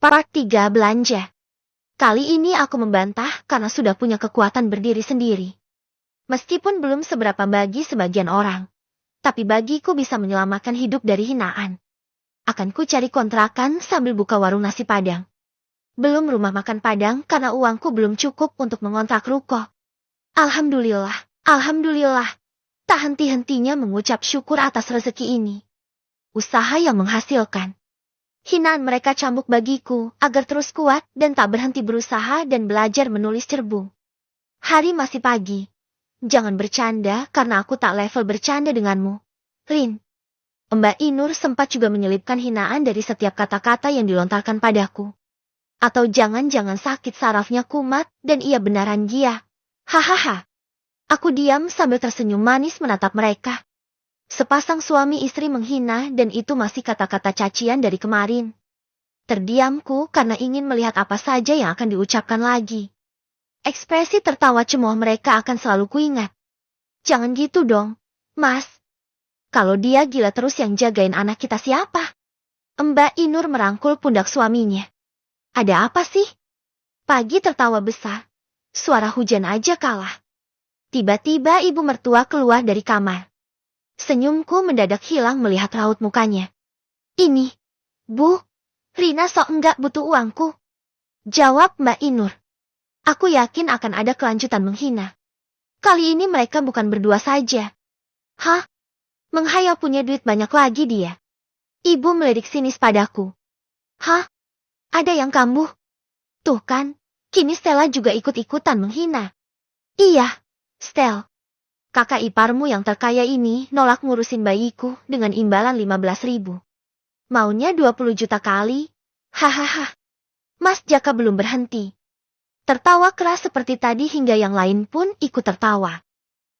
Part 3 Belanja. Kali ini aku membantah karena sudah punya kekuatan berdiri sendiri. Meskipun belum seberapa bagi sebagian orang, tapi bagiku bisa menyelamatkan hidup dari hinaan. Akan ku cari kontrakan sambil buka warung nasi Padang. Belum rumah makan Padang karena uangku belum cukup untuk mengontrak ruko. Alhamdulillah, alhamdulillah. Tak henti-hentinya mengucap syukur atas rezeki ini. Usaha yang menghasilkan. Hinaan mereka cambuk bagiku agar terus kuat dan tak berhenti berusaha dan belajar menulis cerbung. Hari masih pagi. Jangan bercanda karena aku tak level bercanda denganmu, Rin. Mbak Inur sempat juga menyelipkan hinaan dari setiap kata-kata yang dilontarkan padaku. Atau jangan-jangan sakit sarafnya kumat dan ia benaran gila. Hahaha. Aku diam sambil tersenyum manis menatap mereka. Sepasang suami istri menghina dan itu masih kata-kata cacian dari kemarin. Terdiamku karena ingin melihat apa saja yang akan diucapkan lagi. Ekspresi tertawa cemoh mereka akan selalu kuingat. Jangan gitu dong, Mas. Kalau dia gila terus yang jagain anak kita siapa? Mbak Inur merangkul pundak suaminya. Ada apa sih? Pagi tertawa besar. Suara hujan aja kalah. Tiba-tiba ibu mertua keluar dari kamar. Senyumku mendadak hilang melihat raut mukanya. Ini, Bu, Rina sok enggak butuh uangku. Jawab Mbak Inur. Aku yakin akan ada kelanjutan menghina. Kali ini mereka bukan berdua saja. Hah? Menghayal punya duit banyak lagi dia. Ibu melirik sinis padaku. Hah? Ada yang kambuh? Tuh kan, kini Stella juga ikut-ikutan menghina. Iya, Stel. Kakak iparmu yang terkaya ini nolak ngurusin bayiku dengan imbalan 15.000. Maunya 20 juta kali. Hahaha. Mas Jaka belum berhenti. Tertawa keras seperti tadi hingga yang lain pun ikut tertawa.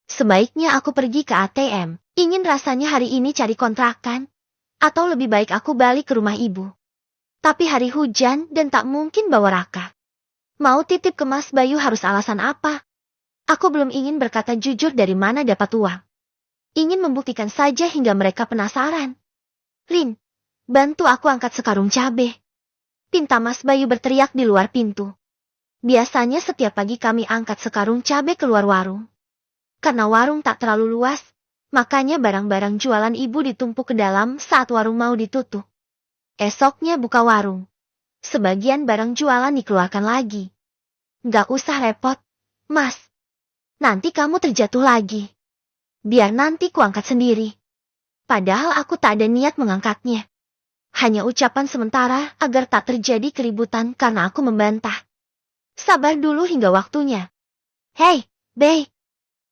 Sebaiknya aku pergi ke ATM. Ingin rasanya hari ini cari kontrakan. Atau lebih baik aku balik ke rumah ibu. Tapi hari hujan dan tak mungkin bawa Raka. Mau titip ke Mas Bayu harus alasan apa? Aku belum ingin berkata jujur dari mana dapat uang. Ingin membuktikan saja hingga mereka penasaran. Rin, bantu aku angkat sekarung cabe. Pinta Mas Bayu berteriak di luar pintu. Biasanya setiap pagi kami angkat sekarung cabe keluar warung. Karena warung tak terlalu luas, makanya barang-barang jualan ibu ditumpuk ke dalam saat warung mau ditutup. Esoknya buka warung. Sebagian barang jualan dikeluarkan lagi. Gak usah repot, Mas. Nanti kamu terjatuh lagi. Biar nanti kuangkat sendiri. Padahal aku tak ada niat mengangkatnya. Hanya ucapan sementara agar tak terjadi keributan karena aku membantah. Sabar dulu hingga waktunya. Hei, Bey.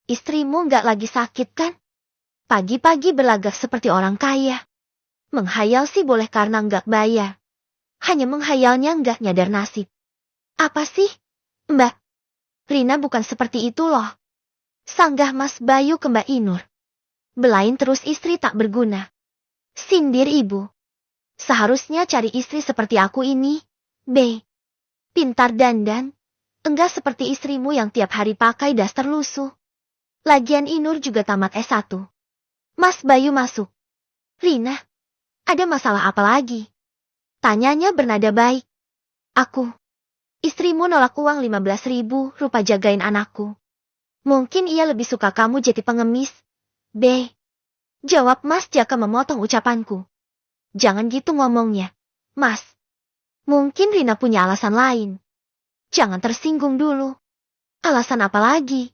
Istrimu nggak lagi sakit kan? Pagi-pagi berlagak seperti orang kaya. Menghayal sih boleh karena nggak bayar. Hanya menghayalnya nggak nyadar nasib. Apa sih, Mbak? Rina bukan seperti itu loh. Sanggah Mas Bayu ke Mbak Inur. Belain terus istri tak berguna. Sindir ibu. Seharusnya cari istri seperti aku ini, B. Pintar dandan. Enggak seperti istrimu yang tiap hari pakai daster lusuh. Lagian Inur juga tamat S1. Mas Bayu masuk. Rina, ada masalah apa lagi? Tanyanya bernada baik. Aku. Istrimu nolak uang 15.000 rupa jagain anakku. Mungkin ia lebih suka kamu jadi pengemis. B. Jawab Mas Jaka memotong ucapanku. Jangan gitu ngomongnya, Mas. Mungkin Rina punya alasan lain. Jangan tersinggung dulu. Alasan apa lagi?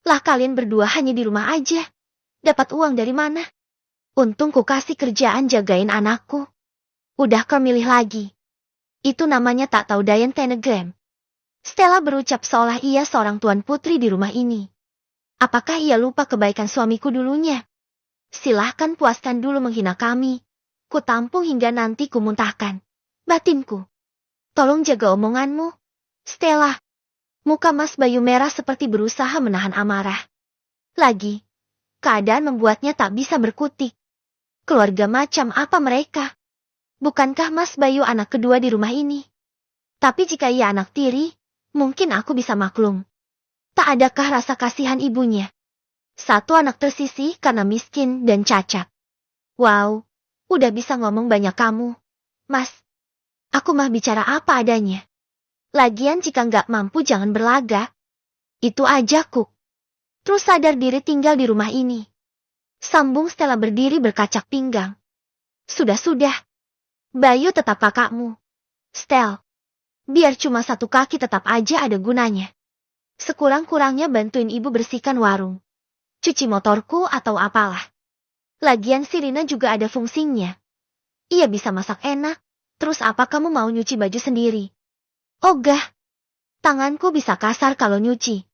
Lah kalian berdua hanya di rumah aja. Dapat uang dari mana? Untung ku kasih kerjaan jagain anakku. Udah kau milih lagi. Itu namanya tak tahu Dayan Tenegram. Stella berucap seolah ia seorang tuan putri di rumah ini. Apakah ia lupa kebaikan suamiku dulunya? Silahkan puaskan dulu menghina kami. Ku tampung hingga nanti ku muntahkan. Batinku. Tolong jaga omonganmu. Stella. Muka Mas Bayu merah seperti berusaha menahan amarah. Lagi. Keadaan membuatnya tak bisa berkutik. Keluarga macam apa mereka? Bukankah Mas Bayu anak kedua di rumah ini? Tapi jika ia anak tiri, mungkin aku bisa maklum. Tak adakah rasa kasihan ibunya? Satu anak tersisih karena miskin dan cacat. Wow, udah bisa ngomong banyak kamu, Mas. Aku mah bicara apa adanya. Lagian jika nggak mampu jangan berlagak. Itu aja, Kuk. Terus sadar diri tinggal di rumah ini. Sambung Stella berdiri berkacak pinggang. Sudah. Bayu tetap kakakmu. Stel. Biar cuma satu kaki tetap aja ada gunanya. Sekurang-kurangnya bantuin ibu bersihkan warung. Cuci motorku atau apalah. Lagian si Rina juga ada fungsinya. Ia bisa masak enak. Terus apa kamu mau nyuci baju sendiri? Ogah. Tanganku bisa kasar kalau nyuci.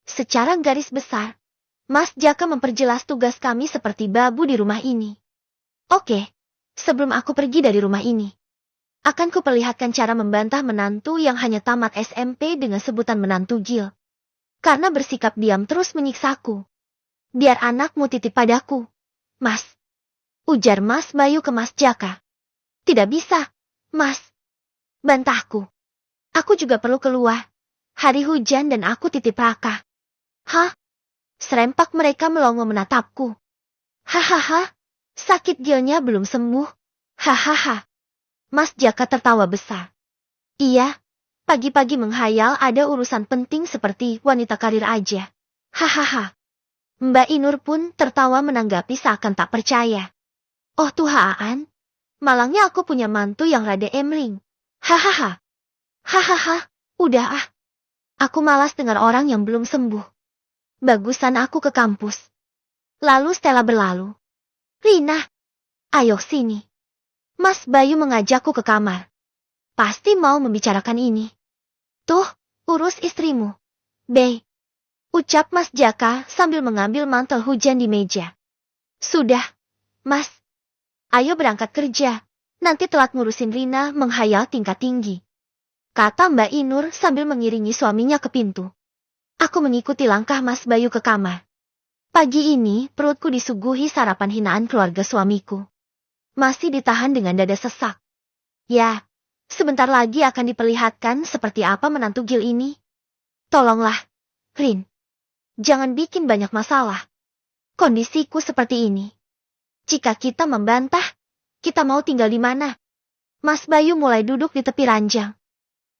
Secara garis besar, Mas Jaka memperjelas tugas kami seperti babu di rumah ini. Oke, sebelum aku pergi dari rumah ini, akan kuperlihatkan cara membantah menantu yang hanya tamat SMP dengan sebutan menantu Gil. Karena bersikap diam terus menyiksaku. Biar anakmu titip padaku. Mas. Ujar Mas Bayu ke Mas Jaka. Tidak bisa, Mas. Bantahku. Aku juga perlu keluar. Hari hujan dan aku titip Raka. Hah? Serempak mereka melongo menatapku. Hahaha. Sakit Gilnya belum sembuh. Hahaha. Mas Jaka tertawa besar. Iya. Pagi-pagi menghayal ada urusan penting seperti wanita karir aja. Hahaha. Mbak Inur pun tertawa menanggapi seakan tak percaya. Oh Tuhaan. Malangnya aku punya mantu yang rada emring. Hahaha. Hahaha. Udah ah. Aku malas dengar orang yang belum sembuh. Bagusan aku ke kampus. Lalu Stella berlalu. Rina. Ayo sini. Mas Bayu mengajakku ke kamar. Pasti mau membicarakan ini. Tuh, urus istrimu. Bey. Ucap Mas Jaka sambil mengambil mantel hujan di meja. Sudah, Mas. Ayo berangkat kerja. Nanti telat ngurusin Rina menghayal tingkat tinggi. Kata Mbak Inur sambil mengiringi suaminya ke pintu. Aku mengikuti langkah Mas Bayu ke kamar. Pagi ini perutku disuguhi sarapan hinaan keluarga suamiku. Masih ditahan dengan dada sesak. Ya, sebentar lagi akan diperlihatkan seperti apa menantu Gil ini. Tolonglah, Rin. Jangan bikin banyak masalah. Kondisiku seperti ini. Jika kita membantah, kita mau tinggal di mana? Mas Bayu mulai duduk di tepi ranjang.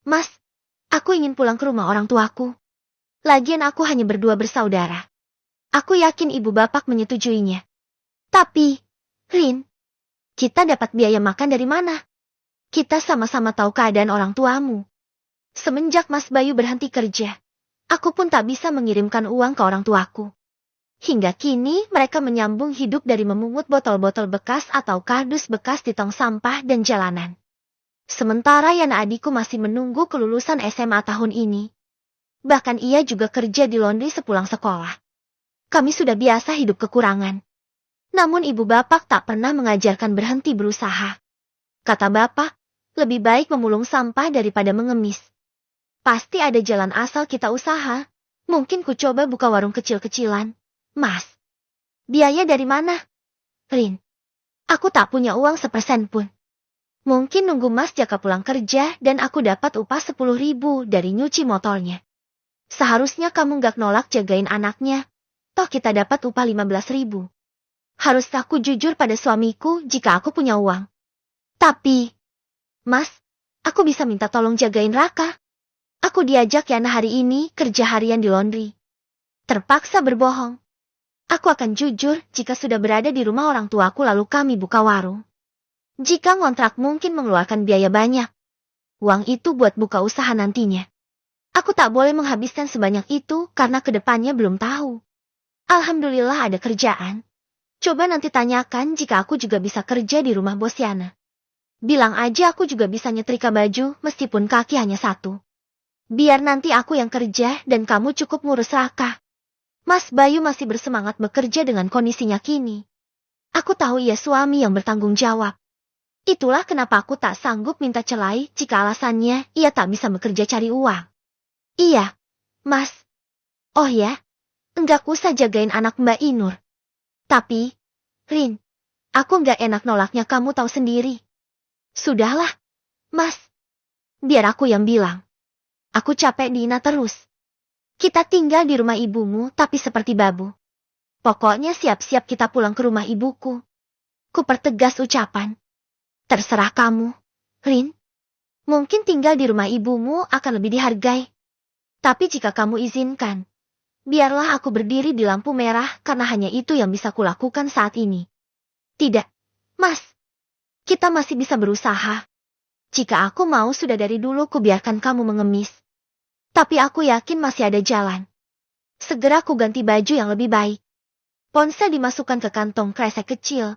Mas, aku ingin pulang ke rumah orang tuaku. Lagian aku hanya berdua bersaudara. Aku yakin ibu bapak menyetujuinya. Tapi, Rin, kita dapat biaya makan dari mana? Kita sama-sama tahu keadaan orang tuamu. Semenjak Mas Bayu berhenti kerja, aku pun tak bisa mengirimkan uang ke orang tuaku. Hingga kini mereka menyambung hidup dari memungut botol-botol bekas atau kardus bekas di tong sampah dan jalanan. Sementara Yana adikku masih menunggu kelulusan SMA tahun ini. Bahkan ia juga kerja di laundry sepulang sekolah. Kami sudah biasa hidup kekurangan. Namun ibu bapak tak pernah mengajarkan berhenti berusaha. Kata bapak, lebih baik memulung sampah daripada mengemis. Pasti ada jalan asal kita usaha. Mungkin ku coba buka warung kecil-kecilan. Mas, biaya dari mana? Rin, aku tak punya uang sepersen pun. Mungkin nunggu Mas Jaka pulang kerja dan aku dapat upah 10.000 dari nyuci motornya. Seharusnya kamu gak nolak jagain anaknya. Toh kita dapat upah 15.000. Harus aku jujur pada suamiku jika aku punya uang. Tapi, Mas, aku bisa minta tolong jagain Raka. Aku diajak Yana hari ini kerja harian di laundry. Terpaksa berbohong. Aku akan jujur jika sudah berada di rumah orang tuaku lalu kami buka warung. Jika ngontrak mungkin mengeluarkan biaya banyak. Uang itu buat buka usaha nantinya. Aku tak boleh menghabiskan sebanyak itu karena kedepannya belum tahu. Alhamdulillah ada kerjaan. Coba nanti tanyakan jika aku juga bisa kerja di rumah bos Yana. Bilang aja aku juga bisa nyetrika baju meskipun kaki hanya satu. Biar nanti aku yang kerja dan kamu cukup ngurus Raka. Mas Bayu masih bersemangat bekerja dengan kondisinya kini. Aku tahu ia suami yang bertanggung jawab. Itulah kenapa aku tak sanggup minta cerai jika alasannya ia tak bisa bekerja cari uang. Iya, Mas. Oh ya, enggak usah jagain anak Mbak Inur. Tapi, Rin, aku enggak enak nolaknya kamu tahu sendiri. Sudahlah, Mas. Biar aku yang bilang. Aku capek Dina terus. Kita tinggal di rumah ibumu tapi seperti babu. Pokoknya siap-siap kita pulang ke rumah ibuku. Ku pertegas ucapan. Terserah kamu, Rin. Mungkin tinggal di rumah ibumu akan lebih dihargai. Tapi jika kamu izinkan, biarlah aku berdiri di lampu merah karena hanya itu yang bisa kulakukan saat ini. Tidak, Mas. Kita masih bisa berusaha. Jika aku mau sudah dari dulu kubiarkan kamu mengemis. Tapi aku yakin masih ada jalan. Segera ku ganti baju yang lebih baik. Ponsel dimasukkan ke kantong kresek kecil.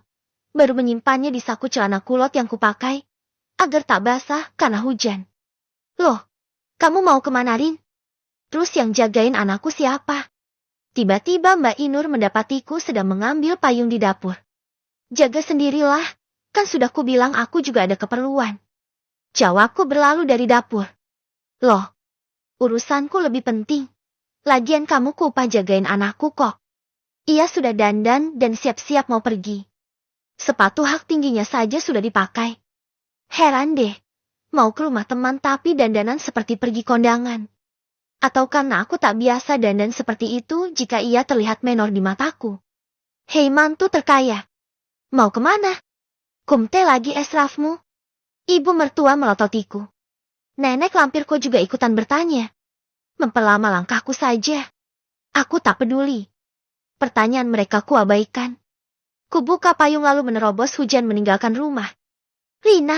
Baru menyimpannya di saku celana kulot yang kupakai. Agar tak basah karena hujan. Loh, kamu mau kemana, Rin? Terus yang jagain anakku siapa? Tiba-tiba Mbak Inur mendapatiku sedang mengambil payung di dapur. Jaga sendirilah, kan sudah kubilang aku juga ada keperluan. Jawabku berlalu dari dapur. Loh, urusanku lebih penting. Lagian kamu kupah jagain anakku kok. Ia sudah dandan dan siap-siap mau pergi. Sepatu hak tingginya saja sudah dipakai. Heran deh, mau ke rumah teman tapi dandanan seperti pergi kondangan. Atau karena aku tak biasa dandan seperti itu jika ia terlihat menor di mataku. Hei mantu terkaya, mau kemana? Kumte lagi esrafmu? Ibu mertua melototiku. Nenek lampirku juga ikutan bertanya. Memperlama langkahku saja. Aku tak peduli. Pertanyaan mereka kuabaikan. Kubuka payung lalu menerobos hujan meninggalkan rumah. Rina,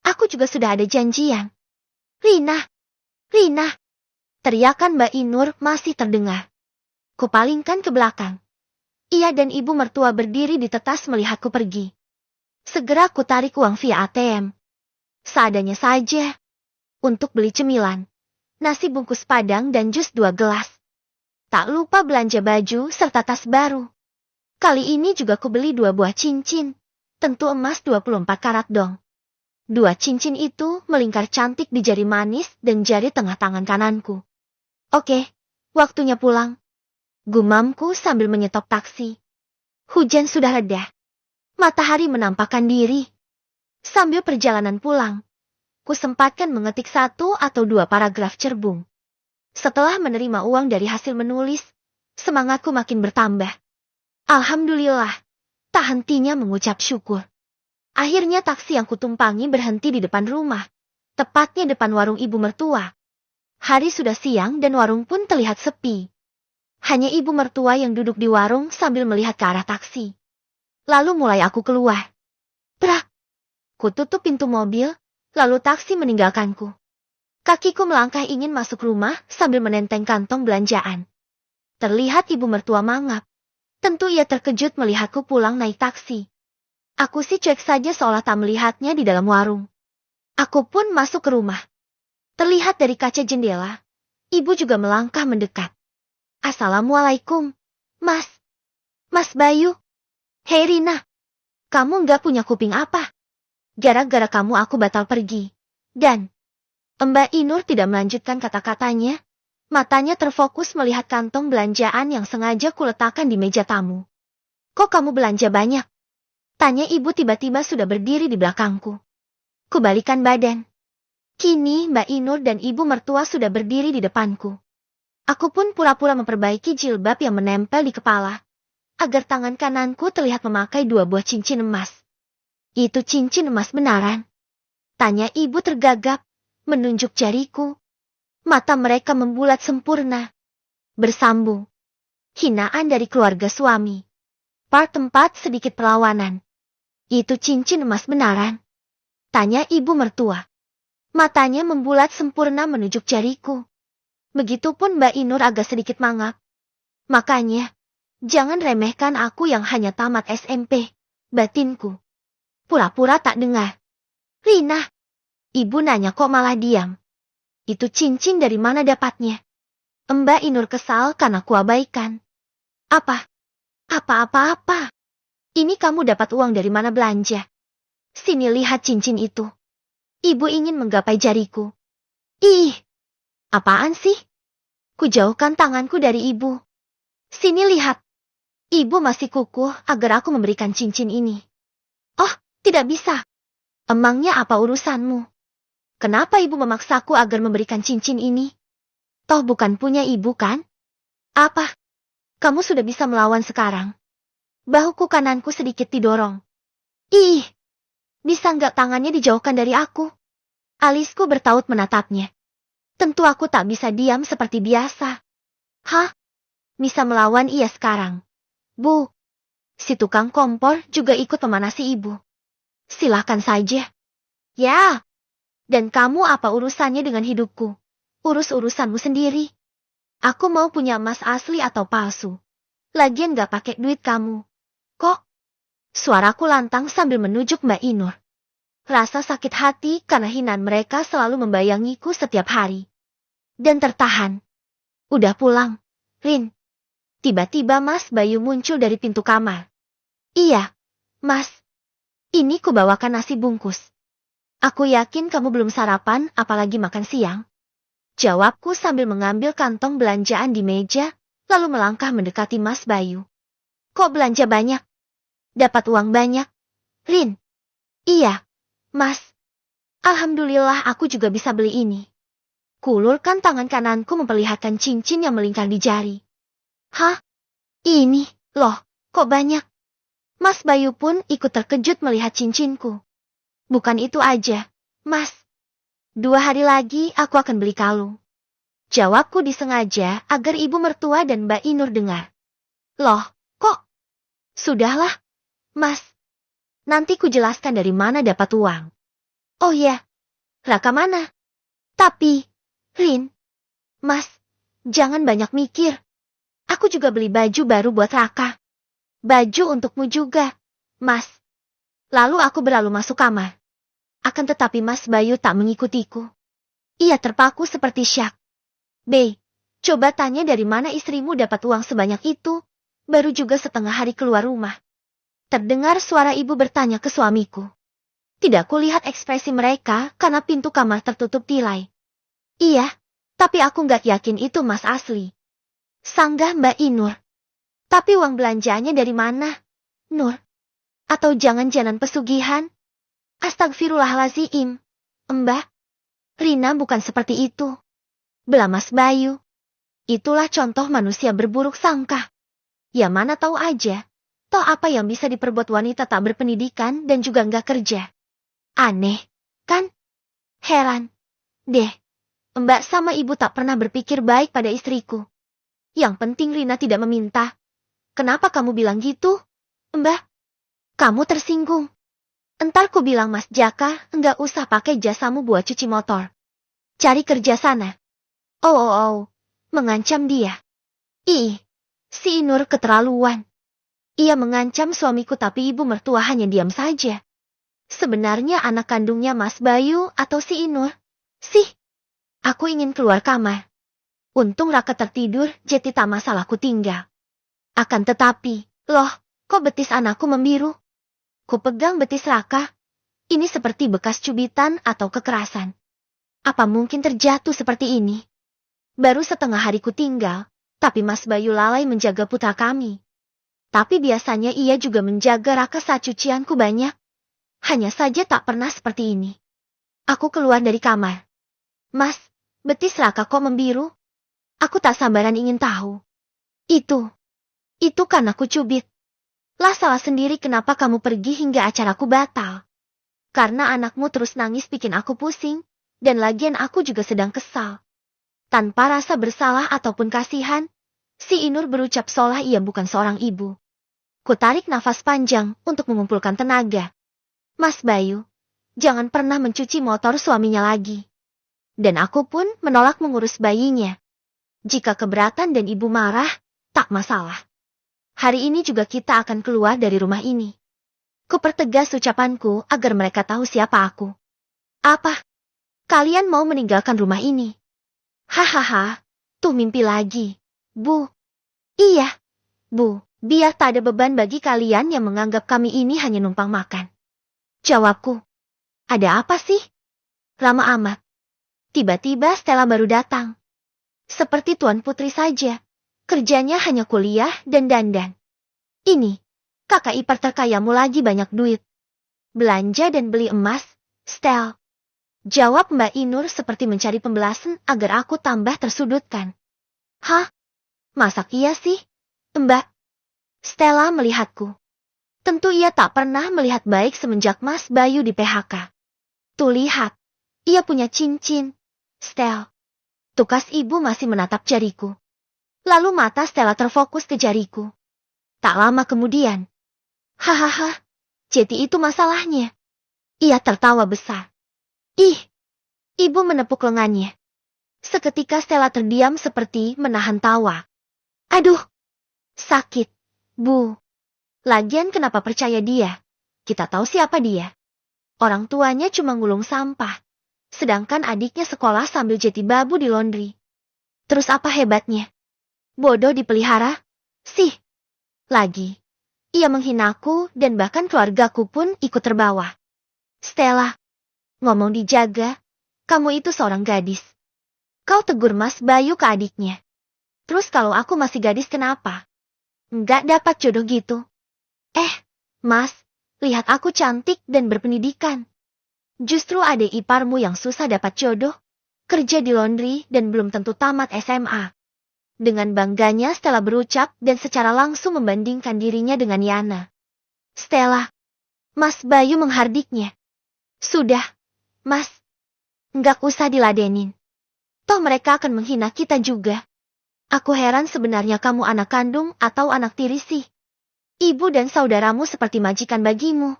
aku juga sudah ada janjian. Rina, Rina. Teriakan Mbak Inur masih terdengar. Kupalingkan ke belakang. Ia dan ibu mertua berdiri di tetas melihatku pergi. Segera ku tarik uang via ATM. Seadanya saja. Untuk beli cemilan, nasi bungkus padang dan jus 2 gelas. Tak lupa belanja baju serta tas baru. Kali ini juga ku beli 2 buah cincin. Tentu emas 24 karat dong. 2 cincin itu melingkar cantik di jari manis dan jari tengah tangan kananku. Oke, waktunya pulang. Gumamku sambil menyetop taksi. Hujan sudah reda. Matahari menampakkan diri. Sambil perjalanan pulang, ku sempatkan mengetik 1 atau 2 paragraf cerbung. Setelah menerima uang dari hasil menulis, semangatku makin bertambah. Alhamdulillah, tak hentinya mengucap syukur. Akhirnya taksi yang kutumpangi berhenti di depan rumah, tepatnya depan warung ibu mertua. Hari sudah siang dan warung pun terlihat sepi. Hanya ibu mertua yang duduk di warung sambil melihat ke arah taksi. Lalu mulai aku keluar. Prak! Ku tutup pintu mobil, lalu taksi meninggalkanku. Kakiku melangkah ingin masuk rumah sambil menenteng kantong belanjaan. Terlihat ibu mertua mangap. Tentu ia terkejut melihatku pulang naik taksi. Aku sih cuek saja seolah tak melihatnya di dalam warung. Aku pun masuk ke rumah. Terlihat dari kaca jendela, ibu juga melangkah mendekat. Assalamualaikum, Mas. Mas Bayu. Hei Rina, kamu nggak punya kuping apa? Gara-gara kamu aku batal pergi. Dan Mbak Inur tidak melanjutkan kata-katanya. Matanya terfokus melihat kantong belanjaan yang sengaja kuletakkan di meja tamu. Kok kamu belanja banyak? Tanya ibu tiba-tiba sudah berdiri di belakangku. Kubalikan badan. Kini Mbak Inur dan ibu mertua sudah berdiri di depanku. Aku pun pura-pura memperbaiki jilbab yang menempel di kepala, agar tangan kananku terlihat memakai 2 buah cincin emas. Itu cincin emas benaran? Tanya ibu tergagap, menunjuk jariku. Mata mereka membulat sempurna. Bersambung. Hinaan dari keluarga suami. Part 4 sedikit perlawanan. Itu cincin emas benaran? Tanya ibu mertua. Matanya membulat sempurna menunjuk jariku. Begitupun Mbak Inur agak sedikit mangap. Makanya, jangan remehkan aku yang hanya tamat SMP, batinku. Pura-pura tak dengar. Rina, ibu nanya kok malah diam. Itu cincin dari mana dapatnya? Mbak Inur kesal karena kuabaikan. Apa? Apa-apa-apa? Ini kamu dapat uang dari mana belanja? Sini lihat cincin itu. Ibu ingin menggapai jariku. Ih, apaan sih? Kujauhkan tanganku dari ibu. Sini lihat. Ibu masih kukuh agar aku memberikan cincin ini. Oh, tidak bisa. Emangnya apa urusanmu? Kenapa ibu memaksaku agar memberikan cincin ini? Toh bukan punya ibu kan? Apa? Kamu sudah bisa melawan sekarang. Bahuku kananku sedikit didorong. Ih, bisa nggak tangannya dijauhkan dari aku? Alisku bertaut menatapnya. Tentu aku tak bisa diam seperti biasa. Hah? Bisa melawan ia sekarang? Bu. Si tukang kompor juga ikut memanasi ibu. Silahkan saja. Ya. Dan kamu apa urusannya dengan hidupku? Urus urusanmu sendiri. Aku mau punya emas asli atau palsu. Lagian gak pakai duit kamu. Kok? Suaraku lantang sambil menunjuk Mbak Inur. Rasa sakit hati karena hinaan mereka selalu membayangiku setiap hari. Dan tertahan. Udah pulang, Rin. Tiba-tiba Mas Bayu muncul dari pintu kamar. Iya, Mas. Ini kubawakan nasi bungkus. Aku yakin kamu belum sarapan apalagi makan siang. Jawabku sambil mengambil kantong belanjaan di meja, lalu melangkah mendekati Mas Bayu. Kok belanja banyak? Dapat uang banyak? Rin. Iya, Mas. Alhamdulillah aku juga bisa beli ini. Kulurkan tangan kananku memperlihatkan cincin yang melingkar di jari. Hah? Ini, loh, kok banyak? Mas Bayu pun ikut terkejut melihat cincinku. Bukan itu aja, Mas. 2 hari lagi aku akan beli kalung. Jawabku disengaja agar ibu mertua dan Mbak Inur dengar. Loh, kok? Sudahlah, Mas. Nanti ku jelaskan dari mana dapat uang. Oh ya, Raka mana? Tapi, Rin, Mas, jangan banyak mikir. Aku juga beli baju baru buat Raka. Baju untukmu juga, Mas. Lalu aku berlalu masuk kamar. Akan tetapi Mas Bayu tak mengikutiku. Ia terpaku seperti syak. B, coba tanya dari mana istrimu dapat uang sebanyak itu. Baru juga setengah hari keluar rumah. Terdengar suara ibu bertanya ke suamiku. Tidak kulihat ekspresi mereka karena pintu kamar tertutup tirai. Iya, tapi aku nggak yakin itu emas asli. Sanggah Mbak Inur. Tapi uang belanjaannya dari mana, Nur? Atau jangan-jangan pesugihan? Astagfirullahaladzim, Mbak. Rina bukan seperti itu. Belah Mas Bayu. Itulah contoh manusia berburuk sangka. Ya mana tahu aja. Toh apa yang bisa diperbuat wanita tak berpendidikan dan juga nggak kerja. Aneh, kan? Heran. Deh. Mbak sama ibu tak pernah berpikir baik pada istriku. Yang penting Rina tidak meminta. Kenapa kamu bilang gitu, Mbak? Kamu tersinggung. Entar ku bilang Mas Jaka enggak usah pakai jasamu buat cuci motor. Cari kerja sana. Oh. Mengancam dia. Ih, si Inur keterlaluan. Ia mengancam suamiku tapi ibu mertua hanya diam saja. Sebenarnya anak kandungnya Mas Bayu atau si Inur? Sih. Aku ingin keluar kamar. Untung Raka tertidur, jadi tak masalahku tinggal. Akan tetapi, loh, kok betis anakku membiru? Ku pegang betis Raka. Ini seperti bekas cubitan atau kekerasan. Apa mungkin terjatuh seperti ini? Baru setengah hariku tinggal, tapi Mas Bayu lalai menjaga putra kami. Tapi biasanya ia juga menjaga Raka saat cucianku banyak. Hanya saja tak pernah seperti ini. Aku keluar dari kamar. Mas, betis Raka kok membiru? Aku tak sabaran ingin tahu. Itu karena ku cubit. Lah salah sendiri kenapa kamu pergi hingga acaraku batal. Karena anakmu terus nangis bikin aku pusing, dan lagian aku juga sedang kesal. Tanpa rasa bersalah ataupun kasihan, si Inur berucap seolah ia bukan seorang ibu. Ku tarik nafas panjang untuk mengumpulkan tenaga. Mas Bayu, jangan pernah mencuci motor suaminya lagi. Dan aku pun menolak mengurus bayinya. Jika keberatan dan ibu marah, tak masalah. Hari ini juga kita akan keluar dari rumah ini. Kupertegas ucapanku agar mereka tahu siapa aku. Apa? Kalian mau meninggalkan rumah ini? Hahaha, tuh mimpi lagi, Bu. Iya, Bu, biar tak ada beban bagi kalian yang menganggap kami ini hanya numpang makan. Jawabku. Ada apa sih? Lama amat. Tiba-tiba Stella baru datang. Seperti Tuan Putri saja. Kerjanya hanya kuliah dan dandan. Ini, kakak ipar terkayamu lagi banyak duit. Belanja dan beli emas, Stel. Jawab Mbak Inur seperti mencari pembelasan agar aku tambah tersudutkan. Hah? Masak iya sih, Mbak? Stella melihatku. Tentu ia tak pernah melihat baik semenjak Mas Bayu di PHK. Tuh lihat. Ia punya cincin. Stel. Tukas ibu masih menatap jariku. Lalu mata Stella terfokus ke jariku. Tak lama kemudian. Hahaha, jadi itu masalahnya. Ia tertawa besar. Ih, ibu menepuk lengannya. Seketika Stella terdiam seperti menahan tawa. Aduh, sakit, Bu. Lagian kenapa percaya dia? Kita tahu siapa dia. Orang tuanya cuma ngulung sampah. Sedangkan adiknya sekolah sambil jeti babu di laundry. Terus apa hebatnya? Bodoh dipelihara? Sih. Lagi. Ia menghinaku dan bahkan keluargaku pun ikut terbawa. Stella. Ngomong dijaga. Kamu itu seorang gadis. Kau tegur Mas Bayu ke adiknya. Terus kalau aku masih gadis kenapa? Nggak dapat jodoh gitu. Mas. Lihat aku cantik dan berpendidikan. Justru adik iparmu yang susah dapat jodoh. Kerja di laundry dan belum tentu tamat SMA. Dengan bangganya Stella berucap dan secara langsung membandingkan dirinya dengan Yana. Stella. Mas Bayu menghardiknya. Sudah, Mas. Nggak usah diladenin. Toh mereka akan menghina kita juga. Aku heran sebenarnya kamu anak kandung atau anak tiri sih. Ibu dan saudaramu seperti majikan bagimu.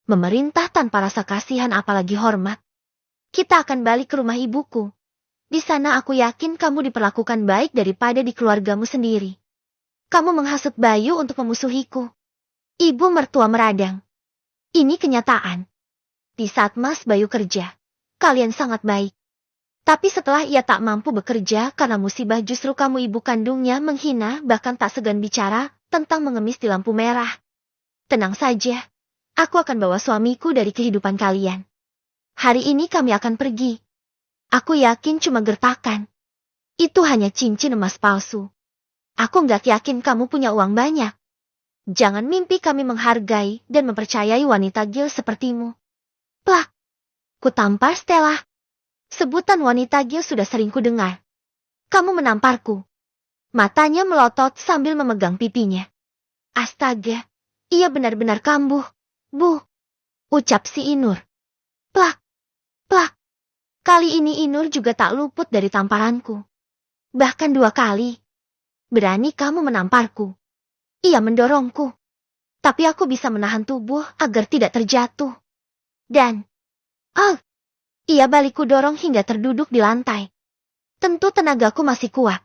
Memerintah tanpa rasa kasihan apalagi hormat. Kita akan balik ke rumah ibuku. Di sana aku yakin kamu diperlakukan baik daripada di keluargamu sendiri. Kamu menghasut Bayu untuk memusuhiku. Ibu mertua meradang. Ini kenyataan. Di saat Mas Bayu kerja, kalian sangat baik. Tapi setelah ia tak mampu bekerja karena musibah justru kamu ibu kandungnya menghina bahkan tak segan bicara tentang mengemis di lampu merah. Tenang saja, aku akan bawa suamiku dari kehidupan kalian. Hari ini kami akan pergi. Aku yakin cuma gertakan. Itu hanya cincin emas palsu. Aku nggak yakin kamu punya uang banyak. Jangan mimpi kami menghargai dan mempercayai wanita gil sepertimu. Plak! Ku tampar Stella. Sebutan wanita gil sudah sering ku dengar. Kamu menamparku. Matanya melotot sambil memegang pipinya. Astaga, ia benar-benar kambuh. Bu, ucap si Inur. Plak, plak. Kali ini Inur juga tak luput dari tamparanku. Bahkan 2 kali. Berani kamu menamparku. Ia mendorongku. Tapi aku bisa menahan tubuh agar tidak terjatuh. Dan, ia balikku dorong hingga terduduk di lantai. Tentu tenagaku masih kuat.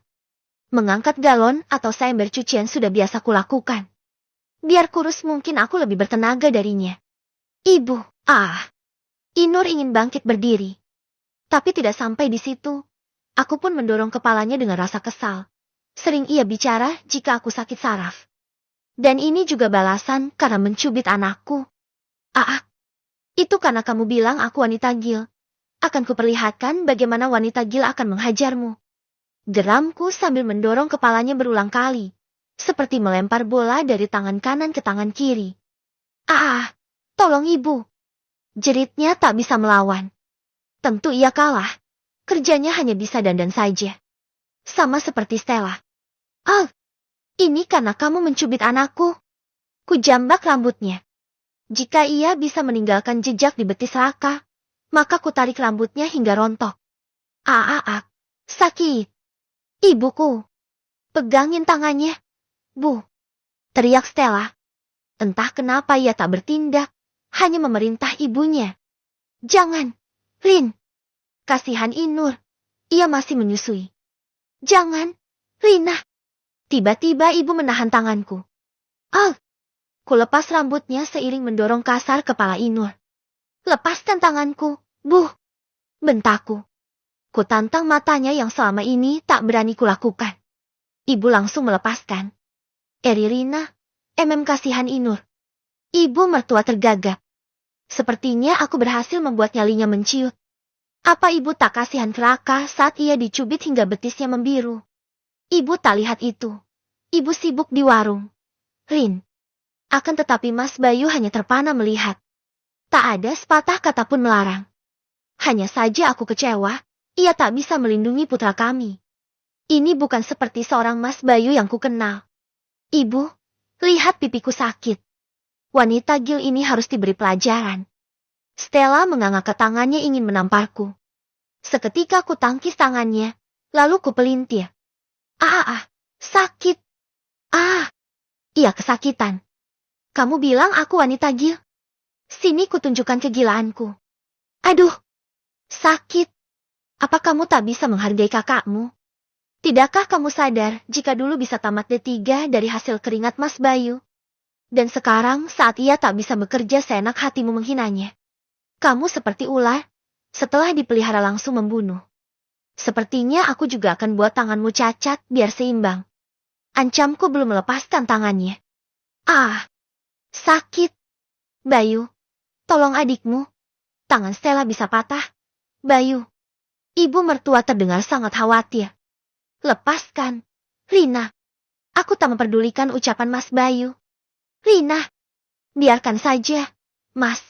Mengangkat galon atau seember cucian sudah biasa kulakukan. Biar kurus mungkin aku lebih bertenaga darinya. Ibu, Inur ingin bangkit berdiri. Tapi tidak sampai di situ. Aku pun mendorong kepalanya dengan rasa kesal. Sering ia bicara jika aku sakit saraf. Dan ini juga balasan karena mencubit anakku. Itu karena kamu bilang aku wanita gil. Akan kuperlihatkan bagaimana wanita gil akan menghajarmu. Geramku sambil mendorong kepalanya berulang kali. Seperti melempar bola dari tangan kanan ke tangan kiri. Tolong ibu. Jeritnya tak bisa melawan. Tentu ia kalah. Kerjanya hanya bisa dandan saja. Sama seperti Stella. Ini karena kamu mencubit anakku. Kujambak rambutnya. Jika ia bisa meninggalkan jejak di betis Raka, maka ku tarik rambutnya hingga rontok. Sakit. Ibuku. Pegangin tangannya. Bu. Teriak Stella. Entah kenapa ia tak bertindak, hanya memerintah ibunya. Jangan, Rin. Kasihan Inur. Ia masih menyusui. Jangan, Rina. Tiba-tiba ibu menahan tanganku. Ku lepas rambutnya seiring mendorong kasar kepala Inur. Lepaskan tanganku, Bu. Bentakku. Ku tantang matanya yang selama ini tak berani kulakukan. Ibu langsung melepaskan. Rina, kasihan Inur. Ibu mertua tergagap. Sepertinya aku berhasil membuat nyalinya menciut. Apa ibu tak kasihan ke Raka saat ia dicubit hingga betisnya membiru? Ibu tak lihat itu. Ibu sibuk di warung. Rin. Akan tetapi Mas Bayu hanya terpana melihat. Tak ada sepatah kata pun melarang. Hanya saja aku kecewa, ia tak bisa melindungi putra kami. Ini bukan seperti seorang Mas Bayu yang kukenal. Ibu, lihat pipiku sakit. Wanita gil ini harus diberi pelajaran. Stella mengangkat tangannya ingin menamparku. Seketika ku tangkis tangannya, lalu ku pelintir. Sakit. Iya kesakitan. Kamu bilang aku wanita gil? Sini ku tunjukkan kegilaanku. Aduh, sakit. Apa kamu tak bisa menghargai kakakmu? Tidakkah kamu sadar jika dulu bisa tamat D3 dari hasil keringat Mas Bayu? Dan sekarang saat ia tak bisa bekerja seenak hatimu menghinanya. Kamu seperti ular, setelah dipelihara langsung membunuh. Sepertinya aku juga akan buat tanganmu cacat biar seimbang. Ancamku belum melepaskan tangannya. Sakit. Bayu, tolong adikmu. Tangan Stella bisa patah. Bayu. Ibu mertua terdengar sangat khawatir. Lepaskan. Rina. Aku tak memperdulikan ucapan Mas Bayu. Rina. Biarkan saja, Mas.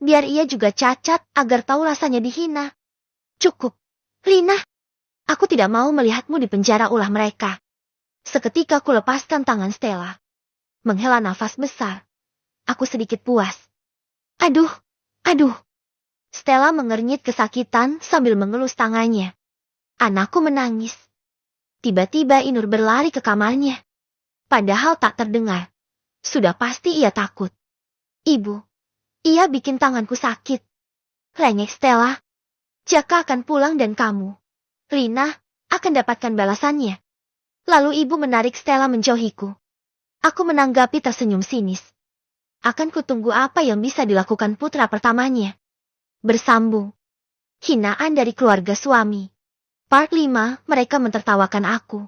Biar ia juga cacat agar tahu rasanya dihina. Cukup. Rina. Aku tidak mau melihatmu di penjara ulah mereka. Seketika ku lepaskan tangan Stella. Menghela nafas besar. Aku sedikit puas. Aduh. Stella mengernyit kesakitan sambil mengelus tangannya. Anakku menangis. Tiba-tiba Inur berlari ke kamarnya. Padahal tak terdengar. Sudah pasti ia takut. Ibu, ia bikin tanganku sakit. Rengek Stella. Jaka akan pulang dan kamu, Rina, akan dapatkan balasannya. Lalu ibu menarik Stella menjauhiku. Aku menanggapi tersenyum sinis. Akan kutunggu apa yang bisa dilakukan putra pertamanya. Bersambung. Hinaan dari keluarga suami. Part 5, mereka mentertawakan aku.